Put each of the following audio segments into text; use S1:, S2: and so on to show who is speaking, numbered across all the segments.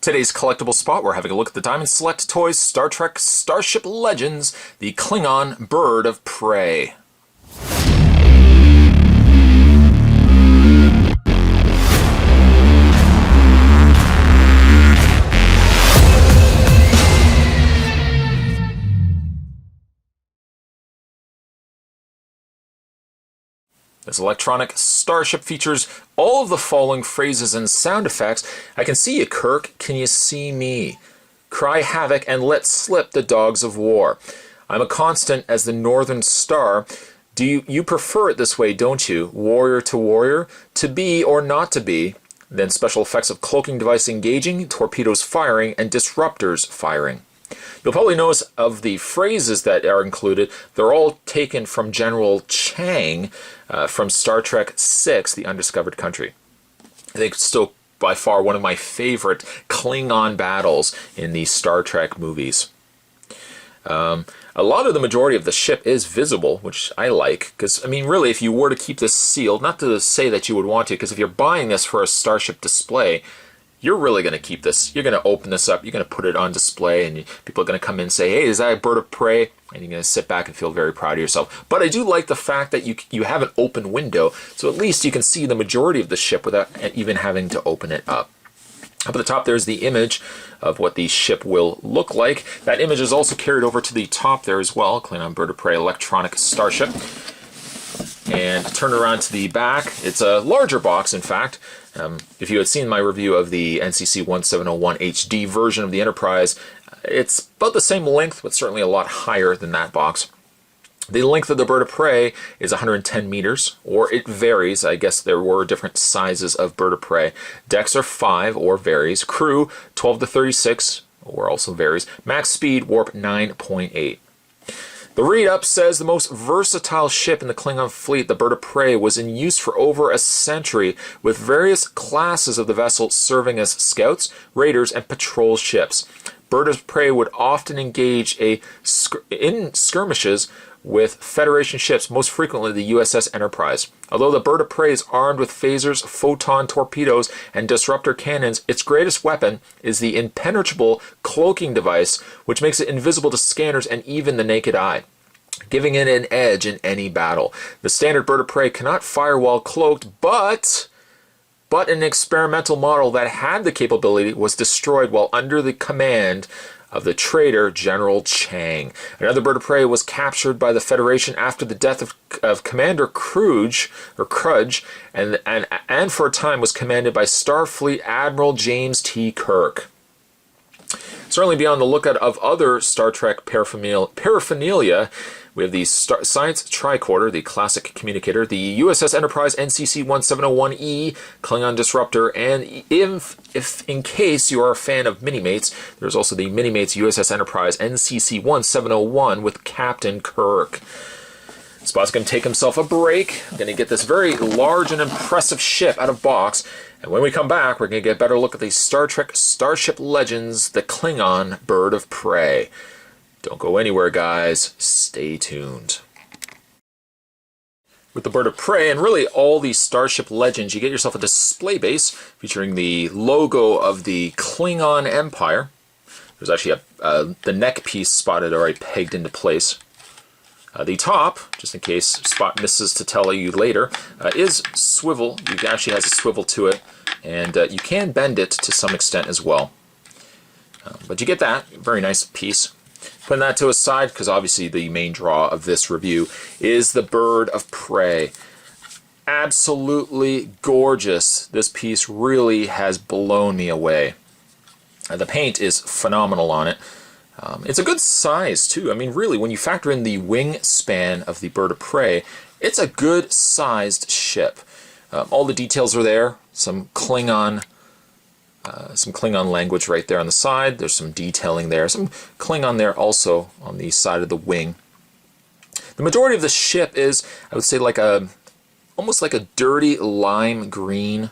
S1: Today's collectible spot, we're having a look at the Diamond Select Toys Star Trek Starship Legends, the Klingon Bird of Prey. This electronic starship features all of the following phrases and sound effects. I can see you, Kirk. Can you see me? Cry havoc and let slip the dogs of war. I'm a constant as the Northern Star. Do you prefer it this way, don't you? Warrior to warrior, to be or not to be. Then special effects of cloaking device engaging, torpedoes firing, and disruptors firing. You'll probably notice of the phrases that are included, they're all taken from General Chang from Star Trek VI, The Undiscovered Country. I think it's still by far one of my favorite Klingon battles in the Star Trek movies. A lot of the majority of the ship is visible, which I like, because, I mean, really, if you were to keep this sealed, not to say that you would want to, because if you're buying this for a Starship display, you're really going to keep this. You're going to open this up, you're going to put it on display, and people are going to come in and say, hey, is that a bird of prey? And you're going to sit back and feel very proud of yourself. But I do like the fact that you have an open window, so at least you can see the majority of the ship without even having to open it up. Up at the top, there's the image of what the ship will look like. That image is also carried over to the top there as well, Klingon Bird of Prey Electronic Starship. And turn around to the back. It's a larger box, in fact. If you had seen my review of the NCC 1701 HD version of the Enterprise, it's about the same length, but certainly a lot higher than that box. The length of the Bird of Prey is 110 meters, or it varies. I guess there were different sizes of Bird of Prey. Decks are 5, or varies. Crew, 12 to 36, or also varies. Max speed, warp 9.8. The read-up says the most versatile ship in the Klingon fleet, the Bird of Prey, was in use for over a century, with various classes of the vessel serving as scouts, raiders, and patrol ships. Bird of Prey would often engage in skirmishes with Federation ships, most frequently the USS Enterprise. Although the Bird of Prey is armed with phasers, photon torpedoes, and disruptor cannons, its greatest weapon is the impenetrable cloaking device, which makes it invisible to scanners and even the naked eye, giving it an edge in any battle. The standard Bird of Prey cannot fire while cloaked, but an experimental model that had the capability was destroyed while under the command of the traitor General Chang. Another Bird of Prey was captured by the Federation after the death of Commander Krudge, and for a time was commanded by Starfleet Admiral James T. Kirk. Certainly be on the lookout of other Star Trek paraphernalia. We have the Science Tricorder, the classic communicator, the USS Enterprise NCC 1701E Klingon Disruptor, and if in case you are a fan of Minimates, there's also the Minimates USS Enterprise NCC 1701 with Captain Kirk. Spot's going to take himself a break. I'm going to get this very large and impressive ship out of box, and when we come back, we're going to get a better look at the Star Trek Starship Legends, the Klingon Bird of Prey. Don't go anywhere, guys. Stay tuned. With the Bird of Prey, and really all these Starship Legends, you get yourself a display base featuring the logo of the Klingon Empire. There's actually the neck piece spotted already pegged into place. The top, just in case Spot misses to tell you later, is swivel. It actually has a swivel to it, and you can bend it to some extent as well. But you get that. Very nice piece. Putting that to a side, because obviously the main draw of this review is the Bird of Prey. Absolutely gorgeous. This piece really has blown me away. The paint is phenomenal on it. It's a good size, too. I mean, really, when you factor in the wingspan of the Bird of Prey, it's a good-sized ship. All the details are there. Some Klingon language right there on the side. There's some detailing there. Some Klingon there also on the side of the wing. The majority of the ship is, I would say, almost like a dirty lime green,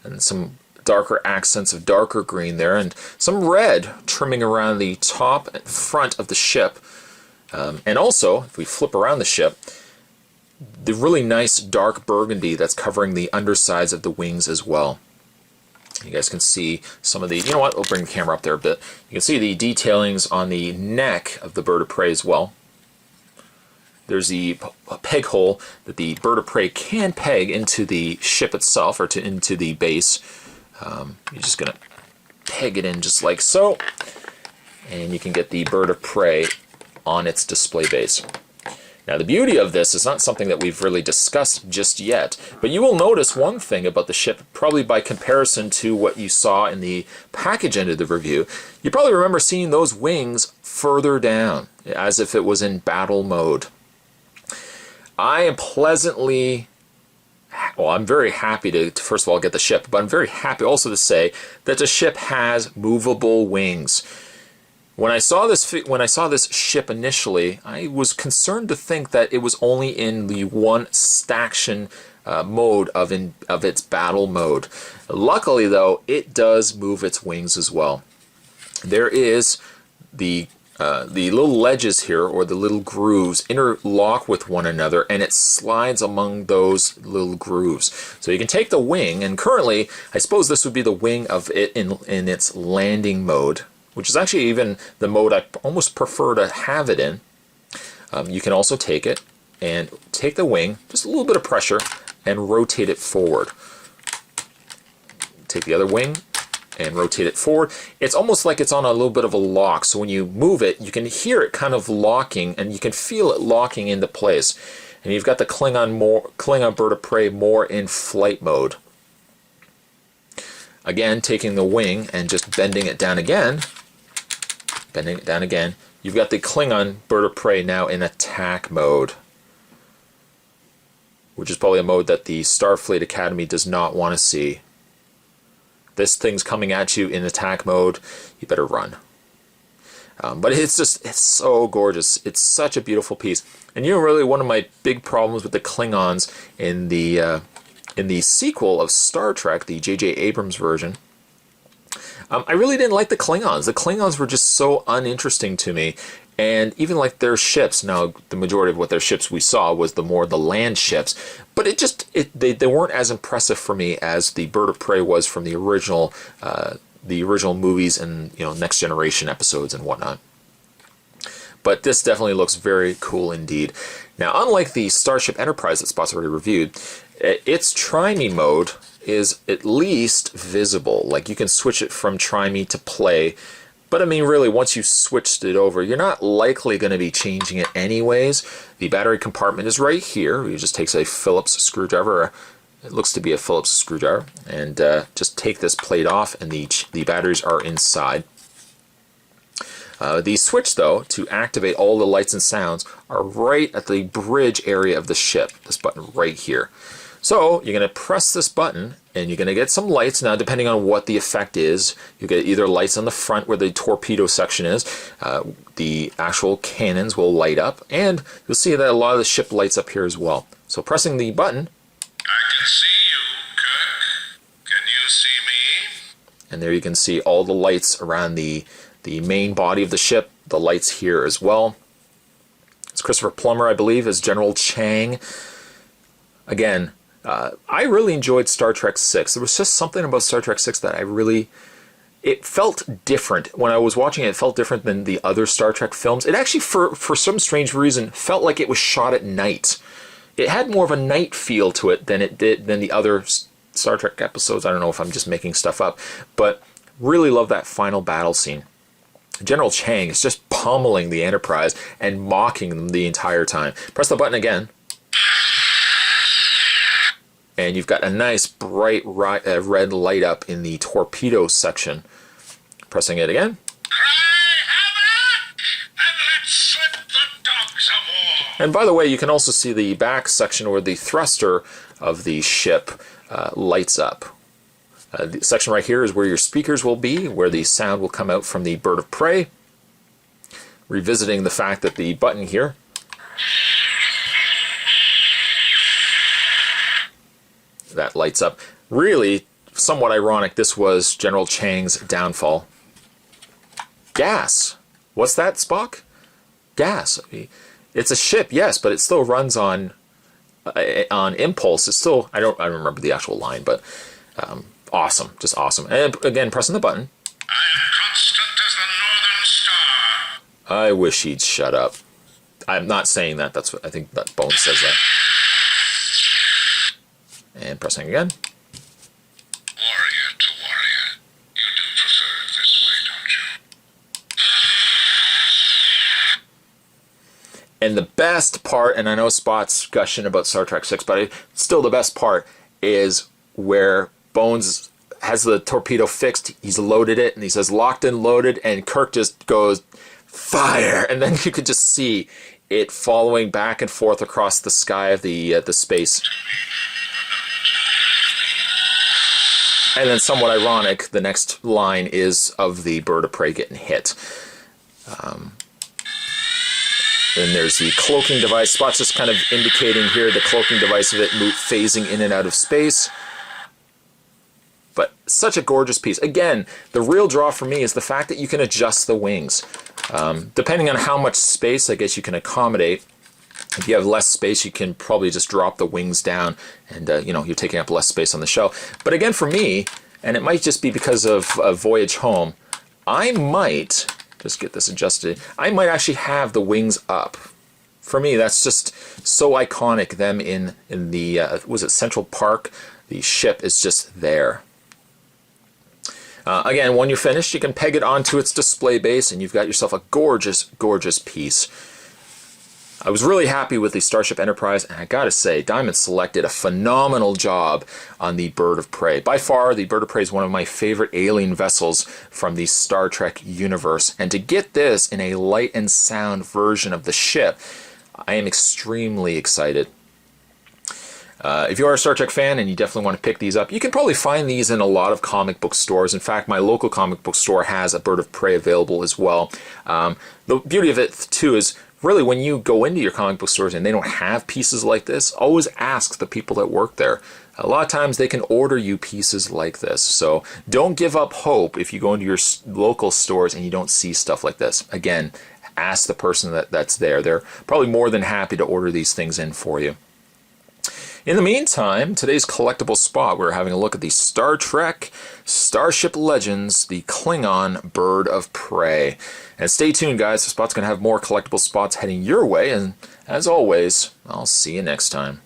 S1: and some darker accents of darker green there, and some red trimming around the top and front of the ship. And also, if we flip around the ship, the really nice dark burgundy that's covering the undersides of the wings as well. You guys can see some of the, you know what, we'll bring the camera up there a bit. You can see the detailings on the neck of the bird of prey as well. There's the peg hole that the bird of prey can peg into the ship itself, or into the base. You're just going to peg it in just like so, and you can get the bird of prey on its display base. Now the beauty of this is not something that we've really discussed just yet, but you will notice one thing about the ship, probably by comparison to what you saw in the package end of the review. You probably remember seeing those wings further down, as if it was in battle mode. I am pleasantly, well, I'm very happy to first of all get the ship, but I'm very happy also to say that the ship has movable wings. When I saw this ship initially, I was concerned to think that it was only in the one staction mode of its battle mode. Luckily, though, it does move its wings as well. There is the little ledges here, or the little grooves, interlock with one another, and it slides among those little grooves. So you can take the wing, and currently, I suppose this would be the wing of it in its landing mode, which is actually even the mode I almost prefer to have it in. You can also take it and take the wing, just a little bit of pressure, and rotate it forward. Take the other wing and rotate it forward. It's almost like it's on a little bit of a lock, so when you move it, you can hear it kind of locking, and you can feel it locking into place. And you've got the Klingon bird of prey more in flight mode. Again, taking the wing and just bending it down again, you've got the Klingon bird of prey now in attack mode, which is probably a mode that the Starfleet Academy does not want to see. This thing's coming at you in attack mode, you better run. But it's so gorgeous. It's such a beautiful piece. And you know, really one of my big problems with the Klingons in the sequel of Star Trek, the J.J. Abrams version, I really didn't like the Klingons. The Klingons were just so uninteresting to me. And even like their ships, now the majority of what their ships we saw was the land ships, but they weren't as impressive for me as the Bird of Prey was from the original movies and, you know, Next Generation episodes and whatnot. But this definitely looks very cool indeed. Now, unlike the Starship Enterprise that Spot's already reviewed, its try-me mode is at least visible. Like, you can switch it from try-me to play. But I mean, really, once you switched it over, you're not likely going to be changing it anyways. The battery compartment is right here. You just takes a Phillips screwdriver. It looks to be a Phillips screwdriver. And just take this plate off, and the batteries are inside. The switch, though, to activate all the lights and sounds are right at the bridge area of the ship. This button right here. So you're going to press this button, and you're going to get some lights. Now, depending on what the effect is, you get either lights on the front where the torpedo section is, the actual cannons will light up, and you'll see that a lot of the ship lights up here as well. So pressing the button,
S2: I can see you, Kirk. Can you see me?
S1: And there you can see all the lights around the main body of the ship, the lights here as well. It's Christopher Plummer, I believe, as General Chang. Again, I really enjoyed Star Trek 6. There was just something about Star Trek 6 that it felt different. When I was watching it, it felt different than the other Star Trek films. It actually, for some strange reason, felt like it was shot at night. It had more of a night feel to it than the other Star Trek episodes. I don't know if I'm just making stuff up, but really love that final battle scene. General Chang is just pummeling the Enterprise and mocking them the entire time. Press the button again, and you've got a nice bright red light up in the torpedo section. Pressing it again.
S2: Cry havoc, and let's slip the dogs aboard.
S1: And by the way, you can also see the back section where the thruster of the ship lights up. The section right here is where your speakers will be, where the sound will come out from the Bird of Prey. Revisiting the fact that the button here that lights up. Really, somewhat ironic, this was General Chang's downfall. Gas. What's that, Spock? Gas. It's a ship, yes, but it still runs on impulse. It's still, I don't remember the actual line, but Awesome, just awesome. And again, pressing the button.
S2: I am constant as the northern star.
S1: I wish he'd shut up. I'm not saying that. That's what I think that Bones says that. And pressing again.
S2: Warrior to warrior. You do prefer it this way, don't you?
S1: And the best part, and I know Spot's gushing about Star Trek 6, but still the best part is where Bones has the torpedo fixed, he's loaded it, and he says locked and loaded, and Kirk just goes, fire! And then you could just see it following back and forth across the sky of the space. And then, somewhat ironic, the next line is of the bird of prey getting hit. Then there's the cloaking device. Spot's just kind of indicating here the cloaking device of it phasing in and out of space. But such a gorgeous piece. Again, the real draw for me is the fact that you can adjust the wings. Depending on how much space, I guess, you can accommodate. If you have less space, you can probably just drop the wings down and, you're taking up less space on the shell. But again, for me, and it might just be because of Voyage Home, I might, just get this adjusted, I might actually have the wings up. For me, that's just so iconic, them in the, was it Central Park? The ship is just there. Again, when you're finished, you can peg it onto its display base, and you've got yourself a gorgeous, gorgeous piece. I was really happy with the Starship Enterprise, and I gotta say, Diamond Select did a phenomenal job on the Bird of Prey. By far, the Bird of Prey is one of my favorite alien vessels from the Star Trek universe, and to get this in a light and sound version of the ship, I am extremely excited. If you are a Star Trek fan and you definitely want to pick these up, you can probably find these in a lot of comic book stores. In fact, my local comic book store has a Bird of Prey available as well. The beauty of it, too, is really when you go into your comic book stores and they don't have pieces like this, always ask the people that work there. A lot of times they can order you pieces like this. So don't give up hope if you go into your local stores and you don't see stuff like this. Again, ask the person that's there. They're probably more than happy to order these things in for you. In the meantime, today's collectible spot, we're having a look at the Star Trek Starship Legends, the Klingon Bird of Prey. And stay tuned, guys. The spot's going to have more collectible spots heading your way. And as always, I'll see you next time.